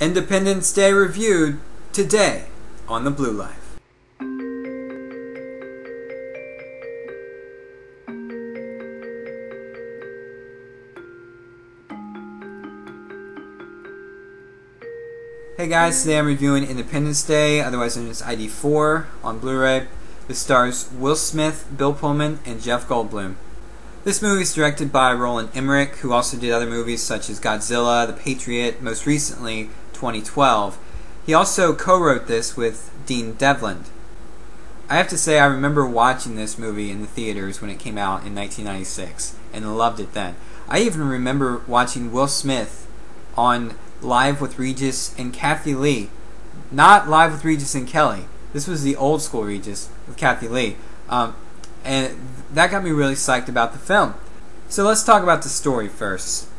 Independence Day reviewed today on the Blue Life. Hey guys, today I'm reviewing Independence Day, otherwise known as ID4, on Blu-ray. This stars Will Smith, Bill Pullman, and Jeff Goldblum. This movie is directed by Roland Emmerich, who also did other movies such as Godzilla, The Patriot, most recently 2012. He also co-wrote this with Dean Devlin. I have to say I remember watching this movie in the theaters when it came out in 1996 and loved it then. I even remember watching Will Smith on Live with Regis and Kathy Lee. Not Live with Regis and Kelly. This was the old school Regis with Kathy Lee. And that got me really psyched about the film. So let's talk about the story first.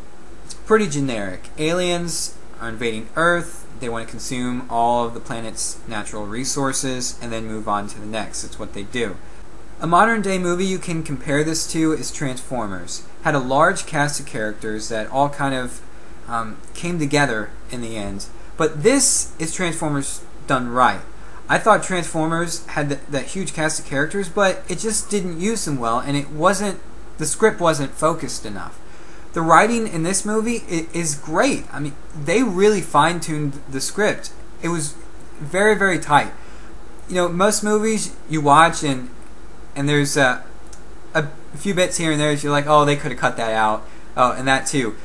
It's pretty generic. Aliens are invading Earth. They want to consume all of the planet's natural resources and then move on to the next. It's what they do. A modern day movie you can compare this to is Transformers. Had a large cast of characters that all kind of came together in the end. But this is Transformers done right. I thought Transformers had that huge cast of characters, but it just didn't use them well, and the script wasn't focused enough. The writing in this movie is great. I mean, they really fine-tuned the script. It was very, very tight. You know, most movies you watch and there's a few bits here and there that you're like, oh, they could have cut that out. Oh, and that too.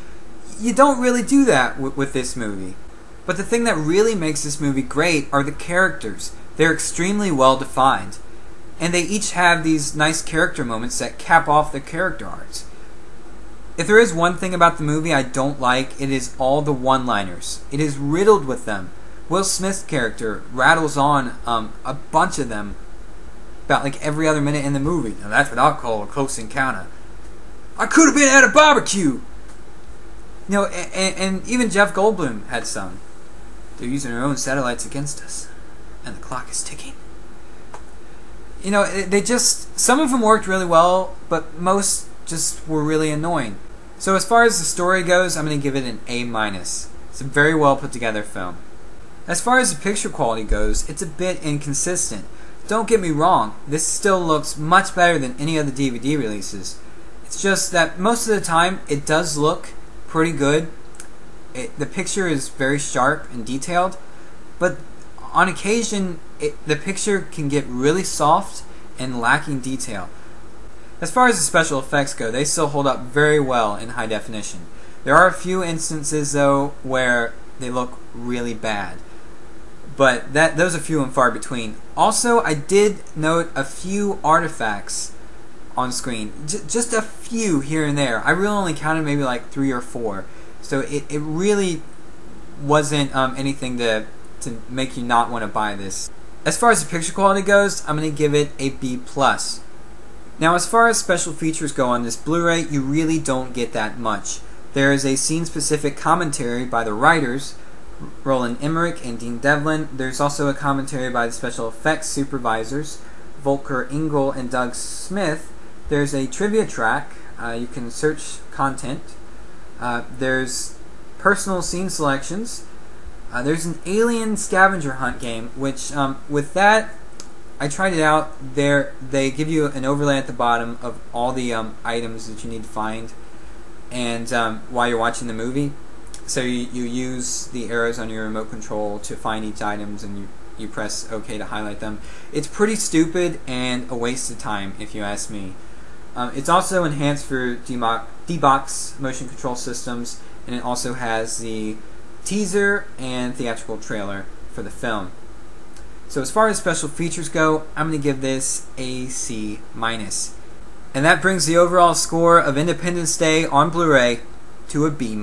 You don't really do that with this movie. But the thing that really makes this movie great are the characters. They're extremely well defined. And they each have these nice character moments that cap off their character arcs. If there is one thing about the movie I don't like, it is all the one-liners. It is riddled with them. Will Smith's character rattles on a bunch of them about like every other minute in the movie. Now that's what I'll call a close encounter. I could have been at a barbecue! You know, and even Jeff Goldblum had some. They're using their own satellites against us, and the clock is ticking. You know, some of them worked really well, but most just were really annoying. So as far as the story goes, I'm going to give it an A-. It's a very well put together film. As far as the picture quality goes, it's a bit inconsistent. Don't get me wrong, this still looks much better than any of the DVD releases. It's just that most of the time, it does look pretty good. The picture is very sharp and detailed, but on occasion the picture can get really soft and lacking detail. As far as the special effects go, they still hold up very well in high definition. There are a few instances though where they look really bad, but those are few and far between. Also, I did note a few artifacts on screen, just a few here and there. I really only counted maybe like 3 or 4. So it really wasn't anything to make you not want to buy this. As far as the picture quality goes, I'm going to give it a B+. Now as far as special features go on this Blu-ray, you really don't get that much. There is a scene-specific commentary by the writers, Roland Emmerich and Dean Devlin. There's also a commentary by the special effects supervisors, Volker Engel and Doug Smith. There's a trivia track. You can search content. There's personal scene selections. There's an alien scavenger hunt game, which with that, I tried it out. They give you an overlay at the bottom of all the items that you need to find, and while you're watching the movie, so you use the arrows on your remote control to find each items, and you press OK to highlight them. It's pretty stupid and a waste of time, if you ask me. It's also enhanced for D-Box motion control systems, and it also has the teaser and theatrical trailer for the film. So as far as special features go, I'm going to give this a C-. And that brings the overall score of Independence Day on Blu-ray to a B-.